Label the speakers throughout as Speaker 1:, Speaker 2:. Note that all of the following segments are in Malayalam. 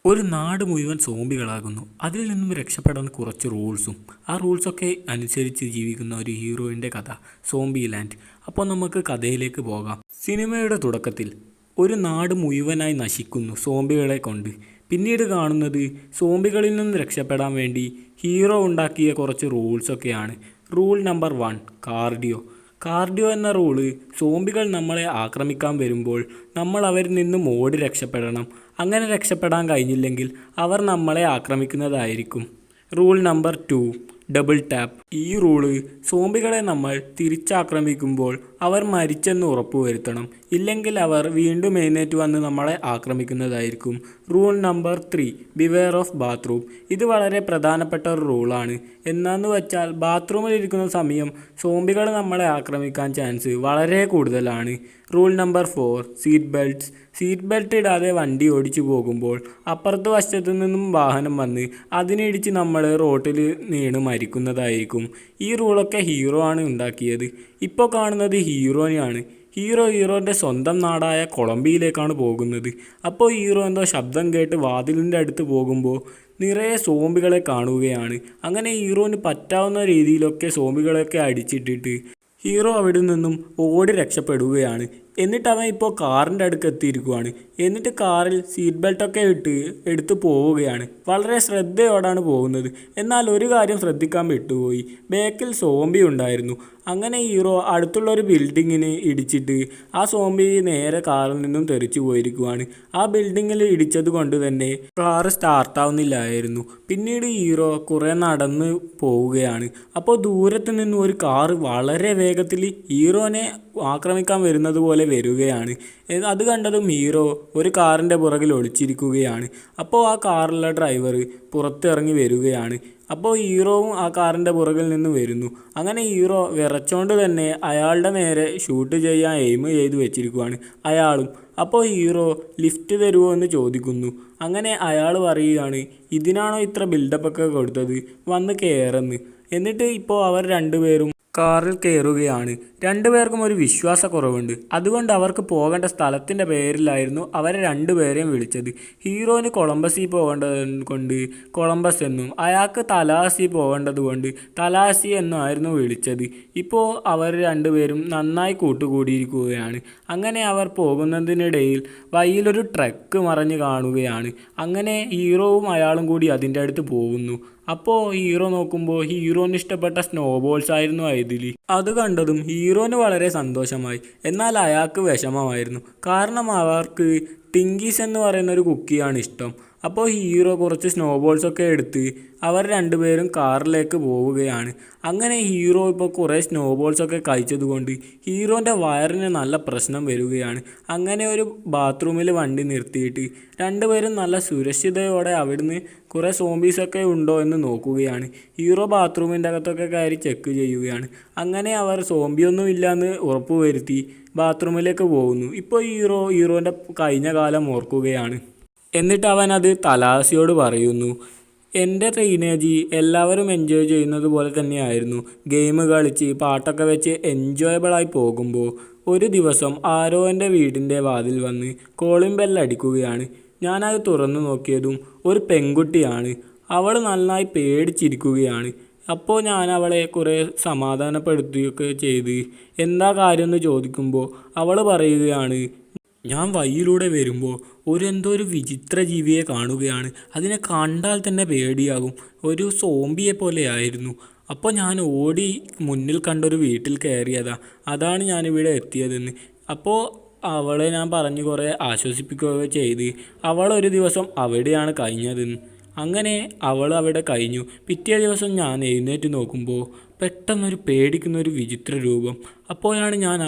Speaker 1: ഒരു നാട് മുഴുവൻ സോംബികളാകുന്നു. അതിൽ നിന്നും രക്ഷപ്പെടാൻ കുറച്ച് റൂൾസും ആ റൂൾസൊക്കെ അനുസരിച്ച് ജീവിക്കുന്ന ഒരു ഹീറോയിൻ്റെ കഥ സോംബി ലാൻഡ്. അപ്പോൾ നമുക്ക് കഥയിലേക്ക് പോകാം. സിനിമയുടെ തുടക്കത്തിൽ ഒരു നാട് മുഴുവനായി നശിക്കുന്നു സോംബികളെ കൊണ്ട്. പിന്നീട് കാണുന്നത് സോംബികളിൽ നിന്ന് രക്ഷപ്പെടാൻ വേണ്ടി ഹീറോ ഉണ്ടാക്കിയ കുറച്ച് റൂൾസൊക്കെയാണ്. Rule number 1 cardio. കാർഡിയോ എന്ന റൂള് സോംബികൾ നമ്മളെ ആക്രമിക്കാൻ വരുമ്പോൾ നമ്മൾ അവരിൽ നിന്നും ഓടി രക്ഷപ്പെടണം. അങ്ങനെ രക്ഷപ്പെടാൻ കഴിഞ്ഞില്ലെങ്കിൽ അവർ നമ്മളെ ആക്രമിക്കുന്നതായിരിക്കും. Rule number 2 double tap. ഈ റൂള് സോംബികളെ നമ്മൾ തിരിച്ചാക്രമിക്കുമ്പോൾ അവർ മരിച്ചെന്ന് ഉറപ്പുവരുത്തണം. ഇല്ലെങ്കിൽ അവർ വീണ്ടും എഴുന്നേറ്റ് വന്ന് നമ്മളെ ആക്രമിക്കുന്നതായിരിക്കും. Rule number 3 beware of bathroom. ഇത് വളരെ പ്രധാനപ്പെട്ട ഒരു റൂളാണ്. എന്നാന്ന് വെച്ചാൽ ബാത്റൂമിൽ ഇരിക്കുന്ന സമയം സോംബികൾ നമ്മളെ ആക്രമിക്കാൻ ചാൻസ് വളരെ കൂടുതലാണ്. Rule number 4 seat belts. Seat belt ഇടാതെ വണ്ടി ഓടിച്ചു പോകുമ്പോൾ അപ്പുറത്ത് വശത്തു നിന്നും വാഹനം വന്ന് അതിനിടിച്ച് നമ്മൾ റോട്ടിൽ വീണ് മരിക്കുന്നതായിരിക്കും. ഈ റൂളൊക്കെ ഹീറോ ആണ് ഉണ്ടാക്കിയത്. ഇപ്പോൾ കാണുന്നത് ഹീറോനെയാണ്. ഹീറോൻ്റെ സ്വന്തം നാടായ കൊളംബിയയിലേക്കാണ് പോകുന്നത്. അപ്പോൾ ഹീറോ എന്തോ ശബ്ദം കേട്ട് വാതിലിൻ്റെ അടുത്ത് പോകുമ്പോൾ നിറയെ സോംബികളെ കാണുകയാണ്. അങ്ങനെ ഹീറോന് പറ്റാവുന്ന രീതിയിലൊക്കെ സോംബികളെയൊക്കെ അടിച്ചിട്ടിട്ട് ഹീറോ അവിടെ നിന്നും ഓടി രക്ഷപ്പെടുകയാണ്. എന്നിട്ട് അവൻ ഇപ്പോൾ കാറിൻ്റെ അടുക്ക് എത്തിയിരിക്കുകയാണ്. എന്നിട്ട് കാറിൽ സീറ്റ് ബെൽറ്റൊക്കെ എടുത്ത് പോവുകയാണ്. വളരെ ശ്രദ്ധയോടാണ് പോകുന്നത്. എന്നാൽ ഒരു കാര്യം ശ്രദ്ധിക്കാൻ വിട്ടുപോയി. ബാക്കിൽ സോംബി ഉണ്ടായിരുന്നു. അങ്ങനെ ഹീറോ അടുത്തുള്ള ഒരു ബിൽഡിങ്ങിന് ഇടിച്ചിട്ട് ആ സോംബി നേരെ കാറിൽ നിന്നും തെറിച്ചു പോയിരിക്കുകയാണ്. ആ ബിൽഡിങ്ങിൽ ഇടിച്ചത് കൊണ്ട് തന്നെ കാറ് സ്റ്റാർട്ടാവുന്നില്ലായിരുന്നു. പിന്നീട് ഹീറോ കുറേ നടന്ന് പോവുകയാണ്. അപ്പോൾ ദൂരത്ത് നിന്നും ഒരു കാറ് വളരെ വേഗത്തിൽ ഹീറോനെ ആക്രമിക്കാൻ വരുന്നത് പോലെ വരികയാണ്. അത് കണ്ടതും ഹീറോ ഒരു കാറിൻ്റെ പുറകിൽ ഒളിച്ചിരിക്കുകയാണ്. അപ്പോൾ ആ കാറിലെ ഡ്രൈവർ പുറത്തിറങ്ങി വരികയാണ്. അപ്പോൾ ഹീറോവും ആ കാറിൻ്റെ പുറകിൽ നിന്ന് വരുന്നു. അങ്ങനെ ഹീറോ വിറച്ചോണ്ട് തന്നെ അയാളുടെ നേരെ ഷൂട്ട് ചെയ്യാൻ എയിം ചെയ്ത് വെച്ചിരിക്കുകയാണ് അയാളും. അപ്പോൾ ഹീറോ ലിഫ്റ്റ് തരുമോ എന്ന് ചോദിക്കുന്നു. അങ്ങനെ അയാൾ പറയുകയാണ്, ഇതിനാണോ ഇത്ര ബിൽഡപ്പൊക്കെ കൊടുത്തത്, വന്ന് കയറുന്നു. എന്നിട്ട് ഇപ്പോൾ അവർ രണ്ടുപേരും കാറിൽ കയറുകയാണ്. രണ്ടുപേർക്കും ഒരു വിശ്വാസക്കുറവുണ്ട്. അതുകൊണ്ട് അവർക്ക് പോകേണ്ട സ്ഥലത്തിൻ്റെ പേരിലായിരുന്നു അവരെ രണ്ടുപേരെയും വിളിച്ചത്. ഹീറോന് കൊളംബസിൽ പോകേണ്ടത് കൊണ്ട് കൊളംബസ് എന്നും അയാൾക്ക് തലാസി പോകേണ്ടത് കൊണ്ട് തലാസി എന്നുമായിരുന്നു വിളിച്ചത്. ഇപ്പോൾ അവർ രണ്ടുപേരും നന്നായി കൂട്ടുകൂടിയിരിക്കുകയാണ്. അങ്ങനെ അവർ പോകുന്നതിനിടയിൽ വഴിയിലൊരു ട്രക്ക് മറിഞ്ഞ് കാണുകയാണ്. അങ്ങനെ ഹീറോവും അയാളും കൂടി അതിൻ്റെ അടുത്ത് പോകുന്നു. അപ്പോൾ ഹീറോ നോക്കുമ്പോൾ ഹീറോന് ഇഷ്ടപ്പെട്ട സ്നോബോൾസ് ആയിരുന്നു ഇതിൽ. അത് കണ്ടതും ഹീറോന് വളരെ സന്തോഷമായി. എന്നാൽ അയാൾക്ക് വിഷമമായിരുന്നു. കാരണം അവർക്ക് ടിങ്കീസ് എന്ന് പറയുന്ന ഒരു കുക്കിയാണ് ഇഷ്ടം. അപ്പോൾ ഹീറോ കുറച്ച് സ്നോബോൾസൊക്കെ എടുത്ത് അവർ രണ്ടുപേരും കാറിലേക്ക് പോവുകയാണ്. അങ്ങനെ ഹീറോ ഇപ്പോൾ കുറേ സ്നോബോൾസൊക്കെ കഴിച്ചതുകൊണ്ട് ഹീറോൻ്റെ വയറിന് നല്ല പ്രശ്നം വരികയാണ്. അങ്ങനെ ഒരു ബാത്റൂമിൽ വണ്ടി നിർത്തിയിട്ട് രണ്ടുപേരും നല്ല സുരക്ഷിതയോടെ അവിടുന്ന് കുറേ സോംബീസൊക്കെ ഉണ്ടോ എന്ന് നോക്കുകയാണ്. ഹീറോ ബാത്റൂമിൻ്റെ അകത്തൊക്കെ കയറി ചെക്ക് ചെയ്യുകയാണ്. അങ്ങനെ അവർ സോംബിയൊന്നും ഇല്ലയെന്ന് ഉറപ്പുവരുത്തി ബാത്റൂമിലേക്ക് പോകുന്നു. ഇപ്പോൾ ഹീറോൻ്റെ കഴിഞ്ഞ കാലം ഓർക്കുകയാണ്. എന്നിട്ട് അവൻ അത് തലാസിയോട് പറയുന്നു, എൻ്റെ ടീനേജ് എല്ലാവരും എൻജോയ് ചെയ്യുന്നത് പോലെ തന്നെയായിരുന്നു. ഗെയിം കളിച്ച് പാട്ടൊക്കെ വെച്ച് എൻജോയബിളായി പോകുമ്പോൾ ഒരു ദിവസം ആരോ എൻ്റെ വീടിൻ്റെ വാതിൽ വന്ന് കോളിംഗ് ബെല്ലടിക്കുകയാണ്. ഞാനത് തുറന്നു നോക്കിയതും ഒരു പെൺകുട്ടിയാണ്. അവൾ നന്നായി പേടിച്ചിരിക്കുകയാണ്. അപ്പോൾ ഞാൻ അവളെ കുറേ സമാധാനപ്പെടുത്തുകയൊക്കെ ചെയ്ത് എന്താ കാര്യമെന്ന് ചോദിക്കുമ്പോൾ അവൾ പറയുകയാണ്, ഞാൻ വഴിയിലൂടെ വരുമ്പോൾ എന്തോ ഒരു വിചിത്ര ജീവിയെ കാണുകയാണ്. അതിനെ കണ്ടാൽ തന്നെ പേടിയാകും. ഒരു സോംബിയെ പോലെയായിരുന്നു. അപ്പോൾ ഞാൻ ഓടി മുന്നിൽ കണ്ടൊരു വീട്ടിൽ കയറിയതാ. അതാണ് ഞാനിവിടെ എത്തിയതെന്ന്. അപ്പോൾ അവളെ ഞാൻ പറഞ്ഞ് കുറേ ആശ്വസിപ്പിക്കുകയൊക്കെ ചെയ്ത് അവളൊരു ദിവസം അവിടെയാണ് കഴിഞ്ഞതെന്ന്. അങ്ങനെ അവൾ അവിടെ കഴിഞ്ഞു. പിറ്റേ ദിവസം ഞാൻ എഴുന്നേറ്റ് നോക്കുമ്പോൾ പെട്ടെന്നൊരു പേടിക്കുന്നൊരു വിചിത്ര രൂപം. അപ്പോഴാണ് ഞാൻ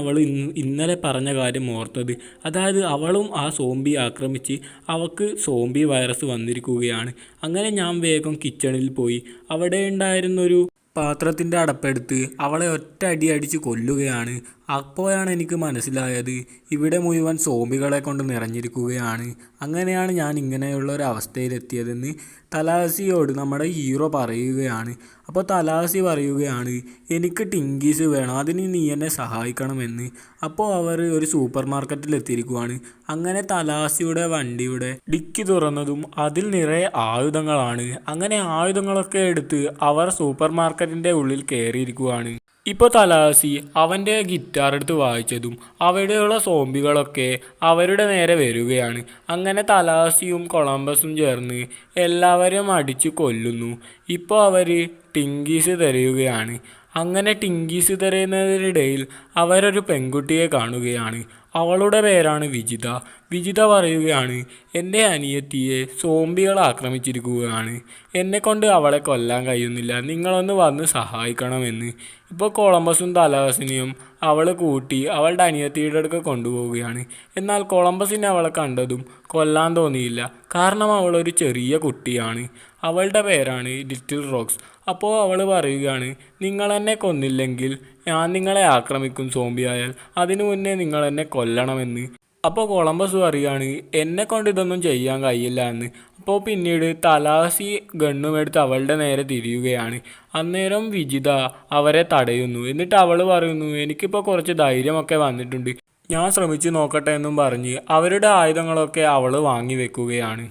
Speaker 1: ഇന്നലെ പറഞ്ഞ കാര്യം ഓർത്തത്. അതായത് അവളും ആ സോംബി ആക്രമിച്ച് അവൾക്ക് സോംബി വൈറസ് വന്നിരിക്കുകയാണ്. അങ്ങനെ ഞാൻ വേഗം കിച്ചണിൽ പോയി അവിടെ ഉണ്ടായിരുന്നൊരു പാത്രത്തിൻ്റെ അടപ്പെടുത്ത് അവളെ ഒറ്റ അടി അടിച്ച് കൊല്ലുകയാണ്. അപ്പോഴാണ് എനിക്ക് മനസ്സിലായത് ഇവിടെ മുഴുവൻ സോംബികളെ കൊണ്ട് നിറഞ്ഞിരിക്കുകയാണ്. അങ്ങനെയാണ് ഞാൻ ഇങ്ങനെയുള്ള ഒരു അവസ്ഥയിലെത്തിയതെന്ന് തലാസിയോട് നമ്മുടെ ഹീറോ പറയുകയാണ്. അപ്പോൾ തലാസി പറയുകയാണ്, എനിക്ക് ടിങ്കീസ് വേണം, അതിന് നീ എന്നെ സഹായിക്കണമെന്ന്. അപ്പോൾ അവർ ഒരു സൂപ്പർ മാർക്കറ്റിൽ എത്തിയിരിക്കുവാണ്. അങ്ങനെ തലാസിയുടെ വണ്ടിയുടെ ഡിക്കി തുറന്നതും അതിൽ നിറയെ ആയുധങ്ങളാണ്. അങ്ങനെ ആയുധങ്ങളൊക്കെ എടുത്ത് അവർ സൂപ്പർ മാർക്കറ്റിൻ്റെ ഉള്ളിൽ കയറിയിരിക്കുവാണ്. ഇപ്പോൾ തലാസി അവൻ്റെ ഗിറ്റാർ എടുത്ത് വായിച്ചതും അവിടെയുള്ള സോംബികളൊക്കെ അവരുടെ നേരെ വരികയാണ്. അങ്ങനെ തലാസിയും കൊളംബസും ചേർന്ന് എല്ലാവരും അടിച്ചു കൊല്ലുന്നു. ഇപ്പോൾ അവർ ടിങ്കീസ് തിരയുകയാണ്. അങ്ങനെ ടിങ്കീസ് തിരയുന്നതിനിടയിൽ അവരൊരു പെൺകുട്ടിയെ കാണുകയാണ്. അവളുടെ പേരാണ് വിജിത. വിജിത പറയുകയാണ്, എൻ്റെ അനിയത്തിയെ സോംബികൾ ആക്രമിച്ചിരിക്കുകയാണ്, എന്നെക്കൊണ്ട് അവളെ കൊല്ലാൻ കഴിയുന്നില്ല, നിങ്ങളൊന്ന് വന്ന് സഹായിക്കണമെന്ന്. ഇപ്പോൾ കൊളംബസും തലാസിനെയും അവൾ കൂട്ടി അവളുടെ അനിയത്തിയുടെ അടുക്ക് കൊണ്ടുപോവുകയാണ്. എന്നാൽ കൊളംബസിനെ അവളെ കണ്ടതും കൊല്ലാൻ തോന്നിയില്ല, കാരണം അവളൊരു ചെറിയ കുട്ടിയാണ്. അവളുടെ പേരാണ് ലിറ്റിൽ റോക്സ്. അപ്പോൾ അവൾ പറയുകയാണ്, നിങ്ങളെന്നെ കൊന്നില്ലെങ്കിൽ ഞാൻ നിങ്ങളെ ആക്രമിക്കും സോംബിയായാൽ, അതിനു മുന്നേ നിങ്ങൾ എന്നെ കൊല്ലണമെന്ന്. അപ്പോൾ കൊളംബസ് പറയുകയാണ്, എന്നെ കൊണ്ട് ഇതൊന്നും ചെയ്യാൻ കഴിയില്ല എന്ന്. അപ്പോൾ പിന്നീട് തലാസി ഗണ്ണുമെടുത്ത് അവളുടെ നേരെ തിരിയുകയാണ്. അന്നേരം വിജിത അവരെ തടയുന്നു. എന്നിട്ട് അവൾ പറയുന്നു, എനിക്കിപ്പോൾ കുറച്ച് ധൈര്യമൊക്കെ വന്നിട്ടുണ്ട്, ഞാൻ ശ്രമിച്ചു നോക്കട്ടെ എന്നും പറഞ്ഞ് അവരുടെ ആയുധങ്ങളൊക്കെ അവൾ വാങ്ങി വെക്കുകയാണ്.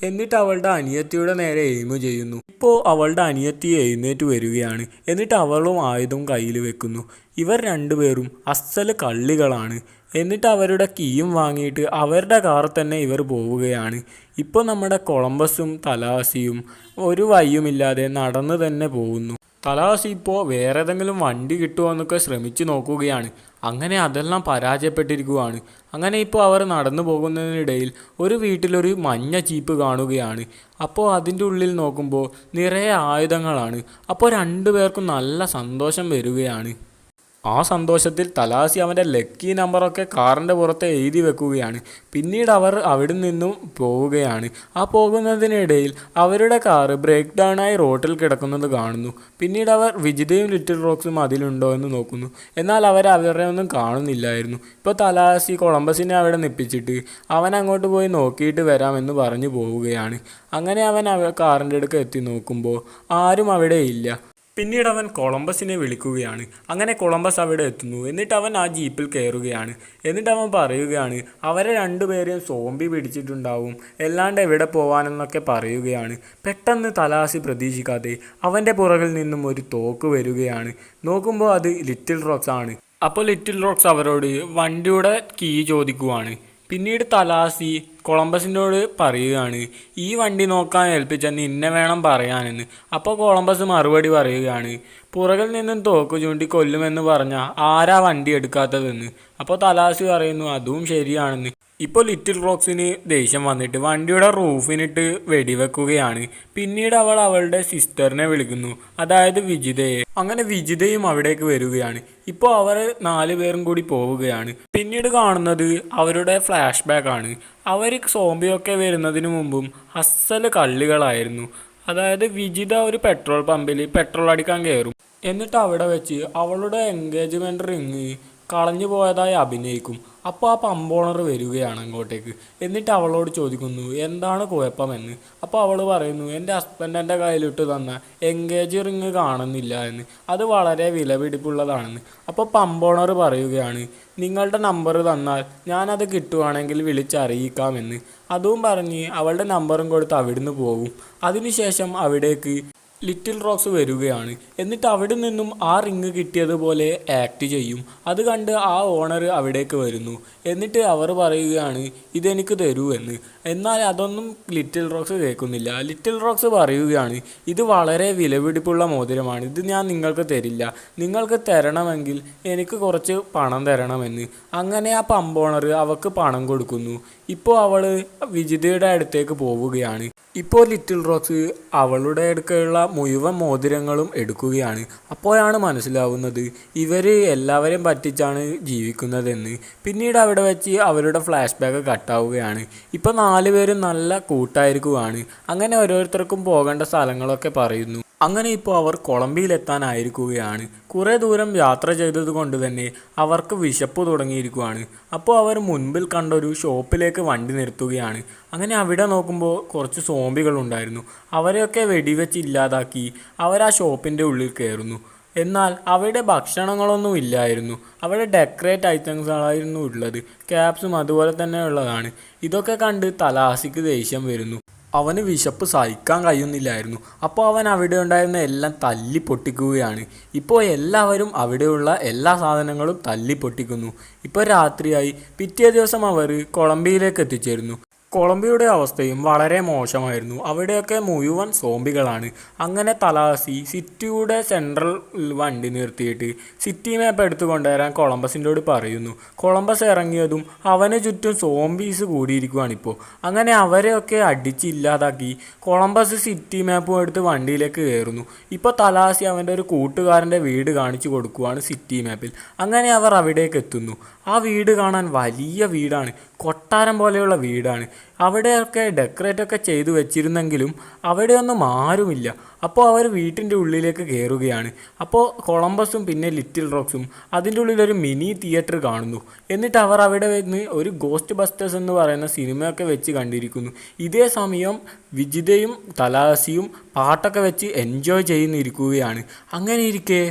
Speaker 1: എന്നിട്ട് അവളുടെ അനിയത്തിയുടെ നേരെ എയിമ് ചെയ്യുന്നു. ഇപ്പോൾ അവളുടെ അനിയത്തി എഴുന്നേറ്റ് വരികയാണ്. എന്നിട്ട് അവളും ആയുധം കയ്യിൽ വെക്കുന്നു. ഇവർ രണ്ടുപേരും അസ്സല് കള്ളികളാണ്. എന്നിട്ട് അവരുടെ കീയും വാങ്ങിയിട്ട് അവരുടെ കാറിൽ തന്നെ ഇവർ പോവുകയാണ്. ഇപ്പോൾ നമ്മുടെ കൊളംബസും തലാസിയും ഒരു വഴിയുമില്ലാതെ നടന്നു തന്നെ പോകുന്നു. തലാസി ഇപ്പോൾ വേറെ ഏതെങ്കിലും വണ്ടി കിട്ടുമോ എന്നൊക്കെ ശ്രമിച്ചു നോക്കുകയാണ്. അങ്ങനെ അതെല്ലാം പരാജയപ്പെട്ടിരിക്കുകയാണ്. അങ്ങനെ ഇപ്പോൾ അവർ നടന്നു പോകുന്നതിനിടയിൽ ഒരു വീട്ടിലൊരു മഞ്ഞ ജീപ്പ് കാണുകയാണ്. അപ്പോൾ അതിൻ്റെ ഉള്ളിൽ നോക്കുമ്പോൾ നിറയെ ആയുധങ്ങളാണ്. അപ്പോൾ രണ്ടുപേർക്കും നല്ല സന്തോഷം വരികയാണ്. ആ സന്തോഷത്തിൽ തലാസി അവൻ്റെ ലക്കി നമ്പറൊക്കെ കാറിൻ്റെ പുറത്ത് എഴുതി വെക്കുകയാണ്. പിന്നീട് അവർ അവിടെ നിന്നും പോവുകയാണ്. ആ പോകുന്നതിനിടയിൽ അവരുടെ കാറ് ബ്രേക്ക് ഡൗണായി റോട്ടിൽ കിടക്കുന്നത് കാണുന്നു. പിന്നീട് അവർ വിജിതയും ലിറ്റിൽ റോക്സും അതിലുണ്ടോ എന്ന് നോക്കുന്നു. എന്നാൽ അവരെ ഒന്നും കാണുന്നില്ലായിരുന്നു. ഇപ്പോൾ തലാസി കൊളംബസിനെ അവിടെ നിപ്പിച്ചിട്ട് അവൻ അങ്ങോട്ട് പോയി നോക്കിയിട്ട് വരാമെന്ന് പറഞ്ഞു പോവുകയാണ്. അങ്ങനെ അവൻ കാറിൻ്റെ അടുക്ക് എത്തി നോക്കുമ്പോൾ ആരും അവിടെ ഇല്ല. പിന്നീട് അവൻ കൊളംബസിനെ വിളിക്കുകയാണ്. അങ്ങനെ കൊളംബസ് അവിടെ എത്തുന്നു. എന്നിട്ട് അവൻ ആ ജീപ്പിൽ കയറുകയാണ്. എന്നിട്ട് അവൻ പറയുകയാണ്, അവരെ രണ്ടുപേരെയും സോംബി പിടിച്ചിട്ടുണ്ടാവും, എല്ലാണ്ട് എവിടെ പോവാനെന്നൊക്കെ പറയുകയാണ്. പെട്ടെന്ന് തലാസി പ്രതീക്ഷിക്കാതെ അവൻ്റെ പുറകിൽ നിന്നും ഒരു തോക്ക് വരികയാണ്. നോക്കുമ്പോൾ അത് ലിറ്റിൽ റോക്സ് ആണ്. അപ്പോൾ ലിറ്റിൽ റോക്സ് അവരോട് വണ്ടിയുടെ കീ ചോദിക്കുവാണ്. പിന്നീട് തലാസി കൊളംബസിനോട് പറയുകയാണ്, ഈ വണ്ടി നോക്കാൻ ഏൽപ്പിച്ച നിന്നെ വേണം പറയാനെന്ന്. അപ്പോൾ കൊളംബസ് മറുപടി പറയുകയാണ്, പുറകിൽ നിന്നും തോക്ക് ചൂണ്ടി കൊല്ലുമെന്ന് പറഞ്ഞാൽ ആരാ വണ്ടി എടുക്കാത്തതെന്ന്. അപ്പോൾ തലാസി പറയുന്നു, അതും ശരിയാണെന്ന്. ഇപ്പോൾ ലിറ്റിൽ റോക്സിന് ദേഷ്യം വന്നിട്ട് വണ്ടിയുടെ റൂഫിനിട്ട് വെടിവെക്കുകയാണ്. പിന്നീട് അവൾ അവളുടെ സിസ്റ്ററിനെ വിളിക്കുന്നു, അതായത് വിജിതയെ. അങ്ങനെ വിജിതയും അവിടേക്ക് വരികയാണ്. ഇപ്പോൾ അവർ 4 പേരും കൂടി പോവുകയാണ്. പിന്നീട് കാണുന്നത് അവരുടെ ഫ്ലാഷ് ബാക്ക് ആണ്. അവർ സോംബിയൊക്കെ വരുന്നതിന് മുമ്പും അസ്സല് കള്ളികളായിരുന്നു. അതായത് വിജിത ഒരു പെട്രോൾ പമ്പിൽ പെട്രോൾ അടിക്കാൻ കയറും. എന്നിട്ട് അവിടെ വെച്ച് അവളുടെ എൻഗേജ്മെൻറ്റ് റിങ് കളഞ്ഞു പോയതായി അഭിനയിക്കും. അപ്പോൾ ആ പമ്പ് ഓണർ വരികയാണ് അങ്ങോട്ടേക്ക്. എന്നിട്ട് അവളോട് ചോദിക്കുന്നു, എന്താണ് കുഴപ്പമെന്ന്. അപ്പോൾ അവൾ പറയുന്നു, എൻ്റെ ഹസ്ബൻഡ് എൻ്റെ കയ്യിലിട്ട് തന്ന എൻഗേജ് റിങ് കാണുന്നില്ല എന്ന്, അത് വളരെ വിലപിടിപ്പുള്ളതാണെന്ന്. അപ്പോൾ പമ്പ് ഓണർ പറയുകയാണ്, നിങ്ങളുടെ നമ്പർ തന്നാൽ ഞാനത് കിട്ടുവാണെങ്കിൽ വിളിച്ചറിയിക്കാമെന്ന്. അതും പറഞ്ഞ് അവളുടെ നമ്പറും കൊടുത്ത് അവിടുന്ന് പോകും. അതിനുശേഷം അവിടേക്ക് ലിറ്റിൽ റോക്സ് വരികയാണ്. എന്നിട്ട് അവിടെ നിന്നും ആ റിങ് കിട്ടിയതുപോലെ ആക്ട് ചെയ്യും. അത് കണ്ട് ആ ഓണർ അവിടേക്ക് വരുന്നു. എന്നിട്ട് അവർ പറയുകയാണ്, ഇതെനിക്ക് തരൂ എന്ന്. എന്നാൽ അതൊന്നും ലിറ്റിൽ റോക്സ് കേൾക്കുന്നില്ല. ലിറ്റിൽ റോക്സ് പറയുകയാണ്, ഇത് വളരെ വിലപിടിപ്പുള്ള മോതിരമാണ്, ഇത് ഞാൻ നിങ്ങൾക്ക് തരില്ല, നിങ്ങൾക്ക് തരണമെങ്കിൽ എനിക്ക് കുറച്ച് പണം തരണമെന്ന്. അങ്ങനെ ആ പമ്പ് ഓണർ അവൾക്ക് പണം കൊടുക്കുന്നു. ഇപ്പോൾ അവൾ വിജിതയുടെ അടുത്തേക്ക് പോവുകയാണ്. ഇപ്പോൾ ലിറ്റിൽ റോക്സ് അവളുടെ അടുക്കലുള്ള മുഴുവൻ മോതിരങ്ങളും എടുക്കുകയാണ്. അപ്പോഴാണ് മനസ്സിലാവുന്നത് ഇവർ എല്ലാവരെയും പറ്റിച്ചാണ് ജീവിക്കുന്നതെന്ന്. പിന്നീട് അവിടെ വെച്ച് അവരുടെ ഫ്ലാഷ് ബാക്ക് കട്ടാവുകയാണ്. ഇപ്പോൾ നാലുപേരും നല്ല കൂട്ടായിരിക്കുവാണ്. അങ്ങനെ ഓരോരുത്തർക്കും പോകേണ്ട സ്ഥലങ്ങളൊക്കെ പറയുന്നു. അങ്ങനെ ഇപ്പോൾ അവർ കൊളംബിയയിലെത്താനായിരിക്കുകയാണ്. കുറേ ദൂരം യാത്ര ചെയ്തത് കൊണ്ട് തന്നെ അവർക്ക് വിശപ്പ് തുടങ്ങിയിരിക്കുകയാണ്. അപ്പോൾ അവർ മുൻപിൽ കണ്ടൊരു ഷോപ്പിലേക്ക് വണ്ടി നിർത്തുകയാണ്. അങ്ങനെ അവിടെ നോക്കുമ്പോൾ കുറച്ച് സോംബികളുണ്ടായിരുന്നു. അവരെയൊക്കെ വെടിവെച്ച് ഇല്ലാതാക്കി അവർ ആ ഷോപ്പിൻ്റെ ഉള്ളിൽ കയറുന്നു. എന്നാൽ അവിടെ ഭക്ഷണങ്ങളൊന്നും ഇല്ലായിരുന്നു. അവിടെ ഡെക്കറേറ്റ് ഐറ്റംസുകളായിരുന്നു ഉള്ളത്. ക്യാപ്സും അതുപോലെ തന്നെ ഉള്ളതാണ്. ഇതൊക്കെ കണ്ട് തലാസിക്ക് ദേഷ്യം വരുന്നു. അവന് വിശപ്പ് സഹിക്കാൻ കഴിയുന്നില്ലായിരുന്നു. അപ്പോൾ അവൻ അവിടെ ഉണ്ടായിരുന്ന എല്ലാം തല്ലി പൊട്ടിക്കുകയാണ്. ഇപ്പോൾ എല്ലാവരും അവിടെയുള്ള എല്ലാ സാധനങ്ങളും തല്ലി പൊട്ടിക്കുന്നു. ഇപ്പോൾ രാത്രിയായി. പിറ്റേ ദിവസം അവർ കൊളംബിയയിലേക്ക് എത്തിച്ചേരുന്നു. കൊളംബിയയുടെ അവസ്ഥയും വളരെ മോശമായിരുന്നു. അവിടെയൊക്കെ മുഴുവൻ സോംബികളാണ്. അങ്ങനെ തലാസി സിറ്റിയുടെ സെൻട്രൽ വണ്ടി നിർത്തിയിട്ട് സിറ്റി മാപ്പ് എടുത്തു കൊണ്ടുവരാൻ കൊളംബസിൻ്റെയോട് പറയുന്നു. കൊളംബസ് ഇറങ്ങിയതും അവന് ചുറ്റും സോംബീസ് കൂടിയിരിക്കുകയാണിപ്പോൾ. അങ്ങനെ അവരെയൊക്കെ അടിച്ചില്ലാതാക്കി കൊളംബസ് സിറ്റി മാപ്പും എടുത്ത് വണ്ടിയിലേക്ക് കയറുന്നു. ഇപ്പോൾ തലാസി അവൻ്റെ ഒരു കൂട്ടുകാരൻ്റെ വീട് കാണിച്ചു കൊടുക്കുകയാണ് സിറ്റി മാപ്പിൽ. അങ്ങനെ അവർ അവിടേക്ക് എത്തുന്നു. ആ വീട് കാണാൻ വലിയ വീടാണ്. കൊട്ടാരം പോലെയുള്ള വീടാണ്. അവിടെയൊക്കെ ഡെക്കറേറ്റൊക്കെ ചെയ്തു വെച്ചിരുന്നെങ്കിലും അവിടെയൊന്നും ആരുമില്ല. അപ്പോൾ അവർ വീട്ടിൻ്റെ ഉള്ളിലേക്ക് കയറുകയാണ്. അപ്പോൾ കൊളംബസും പിന്നെ ലിറ്റിൽ റോക്സും അതിൻ്റെ ഉള്ളിലൊരു മിനി തിയേറ്റർ കാണുന്നു. എന്നിട്ട് അവർ അവിടെ നിന്ന് ഒരു ഗോസ്റ്റ് ബസ്റ്റേഴ്സ് എന്ന് പറയുന്ന സിനിമയൊക്കെ വെച്ച് കണ്ടിരിക്കുന്നു. ഇതേ സമയം വിജിതയും തലാസിയും പാട്ടൊക്കെ വെച്ച് എൻജോയ് ചെയ്യുന്നിരിക്കുകയാണ്. അങ്ങനെ ഇരിക്കെ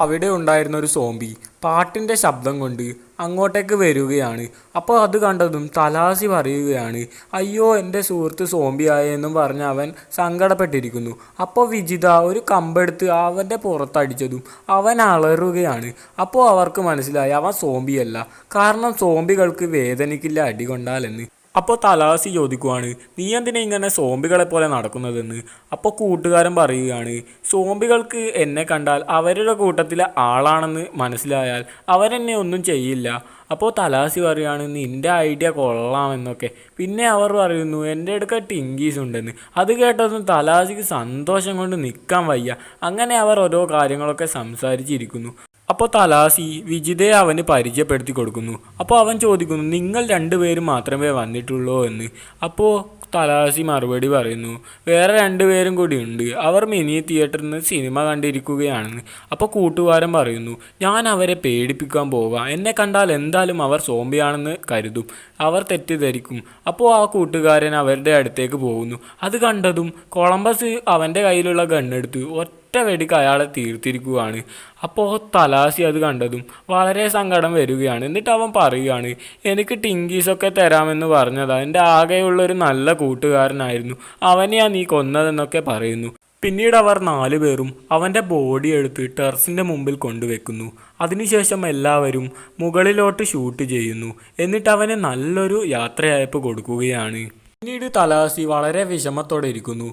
Speaker 1: അവിടെ ഉണ്ടായിരുന്ന ഒരു സോംബി പാട്ടിൻ്റെ ശബ്ദം കൊണ്ട് അങ്ങോട്ടേക്ക് വരികയാണ്. അപ്പോൾ അത് കണ്ടതും തലാസി പറയുകയാണ്, അയ്യോ എൻ്റെ സുഹൃത്ത് സോംബിയായെന്നും പറഞ്ഞ് അവൻ സങ്കടപ്പെട്ടിരിക്കുന്നു. അപ്പോൾ വിജിത ഒരു കമ്പെടുത്ത് അവൻ്റെ പുറത്തടിച്ചതും അവൻ അലറുകയാണ്. അപ്പോൾ അവർക്ക് മനസ്സിലായി അവൻ സോംബിയല്ല, കാരണം സോംബികൾക്ക് വേദനിക്കില്ല അടി കൊണ്ടാലെന്ന്. അപ്പോൾ തലാസി ചോദിക്കുവാണ്, നീ എന്തിനാ ഇങ്ങനെ സോംബികളെ പോലെ നടക്കുന്നതെന്ന്. അപ്പോൾ കൂട്ടുകാരൻ പറയുകയാണ്, സോംബികൾക്ക് എന്നെ കണ്ടാൽ അവരുടെ കൂട്ടത്തിലെ ആളാണെന്ന് മനസ്സിലായാൽ അവരെന്നെ ഒന്നും ചെയ്യില്ല. അപ്പോൾ തലാസി പറയുകയാണ്, നിൻ്റെ ഐഡിയ കൊള്ളാമെന്നൊക്കെ. പിന്നെ അവർ പറയുന്നു, എൻ്റെ അടുക്ക ടിങ്കീസ് ഉണ്ടെന്ന്. അത് കേട്ടതും തലാസിക്ക് സന്തോഷം കൊണ്ട് നിൽക്കാൻ വയ്യ. അങ്ങനെ അവർ ഓരോ കാര്യങ്ങളൊക്കെ സംസാരിച്ചിരിക്കുന്നു. അപ്പോൾ തലാസി വിജിതയെ അവന് പരിചയപ്പെടുത്തി കൊടുക്കുന്നു. അപ്പോൾ അവൻ ചോദിക്കുന്നു, നിങ്ങൾ രണ്ടുപേരും മാത്രമേ വന്നിട്ടുള്ളൂ എന്ന്. അപ്പോൾ തലാസി മറുപടി പറയുന്നു, വേറെ രണ്ടുപേരും കൂടി ഉണ്ട്. അവർ മിനി തിയേറ്ററിൽ നിന്ന് സിനിമ കണ്ടിരിക്കുകയാണെന്ന്. അപ്പോൾ കൂട്ടുകാരൻ പറയുന്നു, ഞാൻ അവരെ പേടിപ്പിക്കാൻ പോകാം. എന്നെ കണ്ടാൽ എന്തായാലും അവർ സോംബിയാണെന്ന് കരുതും, അവർ തെറ്റിദ്ധരിക്കും. അപ്പോൾ ആ കൂട്ടുകാരൻ അവരുടെ അടുത്തേക്ക് പോകുന്നു. അത് കണ്ടതും കൊളംബസ് അവൻ്റെ കയ്യിലുള്ള ഗണ്ണെടുത്ത് ഒറ്റ വെടിക്ക് അയാളെ തീർത്തിരിക്കുകയാണ്. അപ്പോൾ തലാസി അത് കണ്ടതും വളരെ സങ്കടം വരികയാണ്. എന്നിട്ട് അവൻ പറയുകയാണ്, എനിക്ക് ടിങ്കീസൊക്കെ തരാമെന്ന് പറഞ്ഞതാ, എൻ്റെ ആകെയുള്ളൊരു നല്ല കൂട്ടുകാരനായിരുന്നു, അവനെയാ നീ കൊന്നതെന്നൊക്കെ പറയുന്നു. പിന്നീട് അവർ നാലുപേരും അവൻ്റെ ബോഡി എടുത്ത് ടെറസിൻ്റെ മുമ്പിൽ കൊണ്ടുവെക്കുന്നു. അതിനുശേഷം എല്ലാവരും മുകളിലോട്ട് ഷൂട്ട് ചെയ്യുന്നു. എന്നിട്ട് അവന് നല്ലൊരു യാത്രയയപ്പ് കൊടുക്കുകയാണ്. പിന്നീട് തലാസി വളരെ വിഷമത്തോടെ ഇരിക്കുന്നു.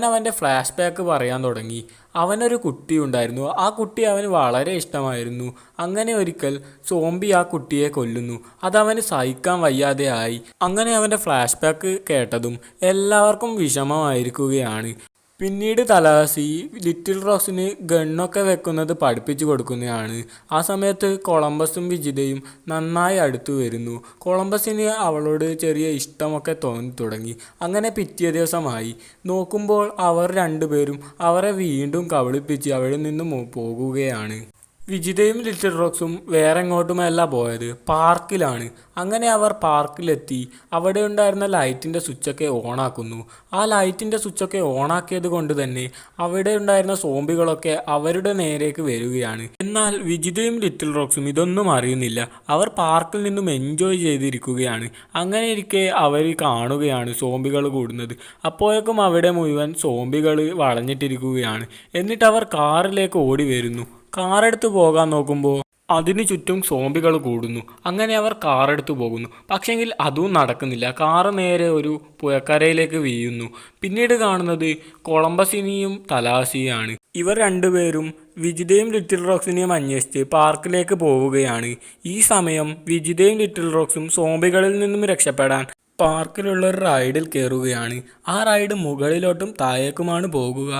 Speaker 1: അവൻ്റെ ഫ്ലാഷ് ബാക്ക് പറയാൻ തുടങ്ങി. അവനൊരു കുട്ടി ഉണ്ടായിരുന്നു. ആ കുട്ടി അവന് വളരെ ഇഷ്ടമായിരുന്നു. അങ്ങനെ ഒരിക്കൽ സോംബി ആ കുട്ടിയെ കൊല്ലുന്നു. അതവന് സഹിക്കാൻ വയ്യാതെ ആയി. അങ്ങനെ അവൻ്റെ ഫ്ലാഷ് ബാക്ക് കേട്ടതും എല്ലാവർക്കും വിഷമമായിരിക്കുകയാണ്. പിന്നീട് തലാസി ലിറ്റിൽ റോക്സിന് ഗണ്ണൊക്കെ വെക്കുന്നത് പഠിപ്പിച്ചു കൊടുക്കുന്നതാണ്. ആ സമയത്ത് കൊളംബസും വിജിതയും നന്നായി അടുത്തു വരുന്നു. കൊളംബസിന് അവളോട് ചെറിയ ഇഷ്ടമൊക്കെ തോന്നി തുടങ്ങി. അങ്ങനെ പിറ്റേ ദിവസമായി. നോക്കുമ്പോൾ അവർ രണ്ടുപേരും അവരെ വീണ്ടും കബളിപ്പിച്ച് അവിടെ നിന്നും പോകുകയാണ്. വിജിതയും ലിറ്റിൽ റോക്സും വേറെ എങ്ങോട്ടുമല്ല പോയത്, പാർക്കിലാണ്. അങ്ങനെ അവർ പാർക്കിലെത്തി. അവിടെ ഉണ്ടായിരുന്ന ലൈറ്റിൻ്റെ സ്വിച്ചൊക്കെ ഓണാക്കുന്നു. ആ ലൈറ്റിൻ്റെ സ്വിച്ചൊക്കെ ഓണാക്കിയത് കൊണ്ട് തന്നെ അവിടെ ഉണ്ടായിരുന്ന സോംബികളൊക്കെ അവരുടെ നേരേക്ക് വരികയാണ്. എന്നാൽ വിജിതയും ലിറ്റിൽ റോക്സും ഇതൊന്നും അറിയുന്നില്ല. അവർ പാർക്കിൽ നിന്നും എൻജോയ് ചെയ്തിരിക്കുകയാണ്. അങ്ങനെ ഇരിക്കെ അവർ കാണുകയാണ് സോംബികൾ കൂടുന്നത്. അപ്പോഴേക്കും അവിടെ മുഴുവൻ സോംബികൾ വളഞ്ഞിട്ടിരിക്കുകയാണ്. എന്നിട്ട് അവർ കാറിലേക്ക് ഓടി വരുന്നു. കാറെടുത്ത് പോകാൻ നോക്കുമ്പോൾ അതിനു ചുറ്റും സോംബികൾ കൂടുന്നു. അങ്ങനെ അവർ കാറെടുത്ത് പോകുന്നു. പക്ഷെങ്കിൽ അതും നടക്കുന്നില്ല. കാറ് നേരെ ഒരു പുഴക്കരയിലേക്ക് വീഴുന്നു. പിന്നീട് കാണുന്നത് കൊളംബസിനെയും തലാസിയാണ്. ഇവർ രണ്ടുപേരും വിജിതയും ലിറ്റിൽ റോക്സിനെയും അന്വേഷിച്ച് പാർക്കിലേക്ക് പോവുകയാണ്. ഈ സമയം വിജിതയും ലിറ്റിൽ റോക്സും സോംബികളിൽ നിന്നും രക്ഷപ്പെടാൻ പാർക്കിലുള്ള ഒരു റൈഡിൽ കയറുകയാണ്. ആ റൈഡ് മുകളിലോട്ടും താഴേക്കുമാണ് പോകുക.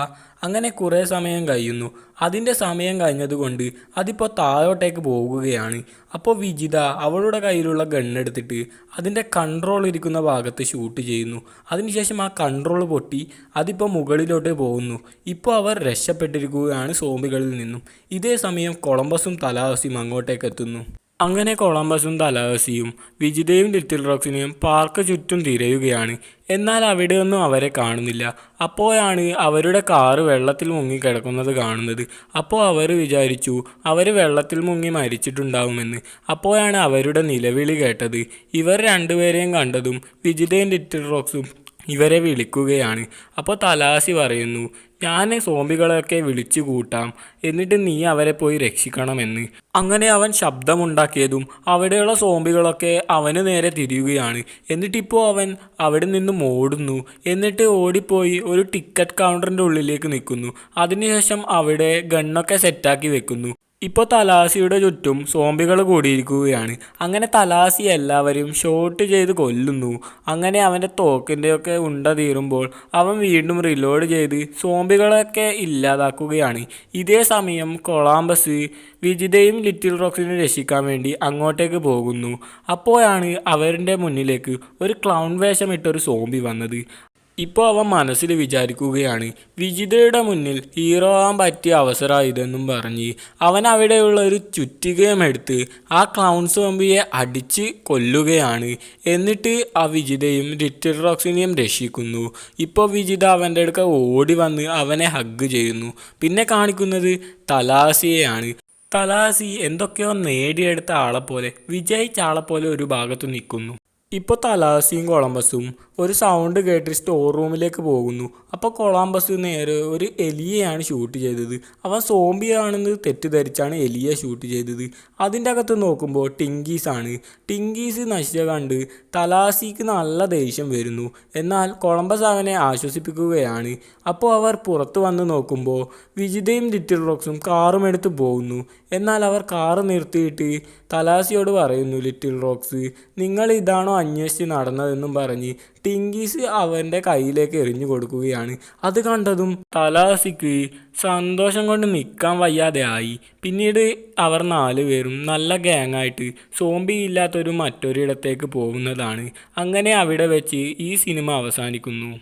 Speaker 1: അങ്ങനെ കുറേ സമയം കഴിയുന്നു. അതിൻ്റെ സമയം കഴിഞ്ഞതുകൊണ്ട് അതിപ്പോൾ താഴോട്ടേക്ക് പോകുകയാണ്. അപ്പോൾ വിജിത അവളുടെ കയ്യിലുള്ള ഗണ്ണെടുത്തിട്ട് അതിൻ്റെ കൺട്രോൾ ഇരിക്കുന്ന ഭാഗത്ത് ഷൂട്ട് ചെയ്യുന്നു. അതിനുശേഷം ആ കൺട്രോൾ പൊട്ടി അതിപ്പോൾ മുകളിലോട്ട് പോകുന്നു. ഇപ്പോൾ അവർ രക്ഷപ്പെട്ടിരിക്കുകയാണ് സോംബികളിൽ നിന്നും. ഇതേ സമയം കൊളംബസും തലാഹസിയും അങ്ങോട്ടേക്ക് എത്തുന്നു. അങ്ങനെ കൊളംബസും തലാഹസിയും വിജിതയും ലിറ്റിൽ റോക്സിനെയും പാർക്ക് ചുറ്റും തിരയുകയാണ്. എന്നാൽ അവിടെയൊന്നും അവരെ കാണുന്നില്ല. അപ്പോഴാണ് അവരുടെ കാറ് വെള്ളത്തിൽ മുങ്ങി കിടക്കുന്നത് കാണുന്നത്. അപ്പോൾ അവർ വിചാരിച്ചു അവർ വെള്ളത്തിൽ മുങ്ങി മരിച്ചിട്ടുണ്ടാവുമെന്ന്. അപ്പോഴാണ് അവരുടെ നിലവിളി കേട്ടത്. ഇവർ രണ്ടുപേരെയും കണ്ടതും വിജിതയും ലിറ്റിൽ റോക്സും ഇവരെ വിളിക്കുകയാണ്. അപ്പോൾ തലാഹസി പറയുന്നു, ഞാൻ സോംബികളെയൊക്കെ വിളിച്ചു കൂട്ടാം, എന്നിട്ട് നീ അവരെ പോയി രക്ഷിക്കണമെന്ന്. അങ്ങനെ അവൻ ശബ്ദമുണ്ടാക്കിയതും അവിടെയുള്ള സോംബികളൊക്കെ അവന് നേരെ തിരിയുകയാണ്. എന്നിട്ടിപ്പോൾ അവൻ അവിടെ നിന്നും ഓടുന്നു. എന്നിട്ട് ഓടിപ്പോയി ഒരു ടിക്കറ്റ് കൗണ്ടറിൻ്റെ ഉള്ളിലേക്ക് നിൽക്കുന്നു. അതിനുശേഷം അവിടെ ഗണ്ണൊക്കെ സെറ്റാക്കി വെക്കുന്നു. ഇപ്പോൾ തലാഹസിയുടെ ചുറ്റും സോംബികൾ കൂടിയിരിക്കുകയാണ്. അങ്ങനെ തലാഹസി എല്ലാവരും ഷോട്ട് ചെയ്ത് കൊല്ലുന്നു. അങ്ങനെ അവൻ്റെ തോക്കിൻ്റെയൊക്കെ ഉണ്ട തീരുമ്പോൾ അവൻ വീണ്ടും റിലോഡ് ചെയ്ത് സോംബികളൊക്കെ ഇല്ലാതാക്കുകയാണ്. ഇതേ സമയം കൊളംബസ് വിജിതയും ലിറ്റിൽ റോക്സിനെ രക്ഷിക്കാൻ വേണ്ടി അങ്ങോട്ടേക്ക് പോകുന്നു. അപ്പോഴാണ് അവരുടെ മുന്നിലേക്ക് ഒരു ക്ലൗൺ വേഷമിട്ടൊരു സോംബി വന്നത്. ഇപ്പോൾ അവൻ മനസ്സിൽ വിചാരിക്കുകയാണ്, വിജിതയുടെ മുന്നിൽ ഹീറോ ആവാൻ പറ്റിയ അവസരമായതെന്നും പറഞ്ഞ് അവൻ അവിടെയുള്ള ഒരു ചുറ്റികയും എടുത്ത് ആ ക്ലൗൺ സോംബിയെ അടിച്ച് കൊല്ലുകയാണ്. എന്നിട്ട് ആ വിജിതയും ലിറ്റിൽ റോക്സിനെയും രക്ഷിക്കുന്നു. ഇപ്പോൾ വിജിത അവൻ്റെ അടുക്ക ഓടി വന്ന് അവനെ ഹഗ് ചെയ്യുന്നു. പിന്നെ കാണിക്കുന്നത് തലാഹസിയെയാണ്. തലാഹസി എന്തൊക്കെയോ നേടിയെടുത്ത ആളെപ്പോലെ, വിജയിച്ച ആളെപ്പോലെ ഒരു ഭാഗത്ത് നിൽക്കുന്നു. ഇപ്പോൾ തലാഹസിയും കൊളംബസും ഒരു സൗണ്ട് കേട്ട് സ്റ്റോർ റൂമിലേക്ക് പോകുന്നു. അപ്പോൾ കൊളംബസ് നേരെ ഒരു എലിയെയാണ് ഷൂട്ട് ചെയ്തത്. അവൻ സോംബിയാണെന്ന് തെറ്റിദ്ധരിച്ചാണ് എലിയെ ഷൂട്ട് ചെയ്തത്. അതിൻ്റെ അകത്ത് നോക്കുമ്പോൾ ടിങ്കീസാണ്. ടിങ്കീസ് നശിച്ച കണ്ട് തലാഹസിക്ക് നല്ല ദേഷ്യം വരുന്നു. എന്നാൽ കൊളംബസ് അവനെ ആശ്വസിപ്പിക്കുകയാണ്. അപ്പോൾ അവർ പുറത്ത് വന്ന് നോക്കുമ്പോൾ വിജിതയും ലിറ്റിൽ റോക്സും കാറും എടുത്ത് പോകുന്നു. എന്നാൽ അവർ കാറ് നിർത്തിയിട്ട് തലാഹസിയോട് പറയുന്നു, ലിറ്റിൽ റോക്സ് നിങ്ങൾ ഇതാണോ അന്വേഷിച്ച് നടന്നതെന്നും പറഞ്ഞ് ടിങ്കീസ് അവൻ്റെ കയ്യിലേക്ക് എറിഞ്ഞു കൊടുക്കുകയാണ്. അത് കണ്ടതും തലാഹസിക്ക് സന്തോഷം കൊണ്ട് നിൽക്കാൻ വയ്യാതെ ആയി. പിന്നീട് അവർ 4 പേരും നല്ല ഗ്യാങ്ങായിട്ട് സോംബി ഇല്ലാത്തൊരു മറ്റൊരിടത്തേക്ക് പോകുന്നതാണ്. അങ്ങനെ അവിടെ വെച്ച് ഈ സിനിമ അവസാനിക്കുന്നു.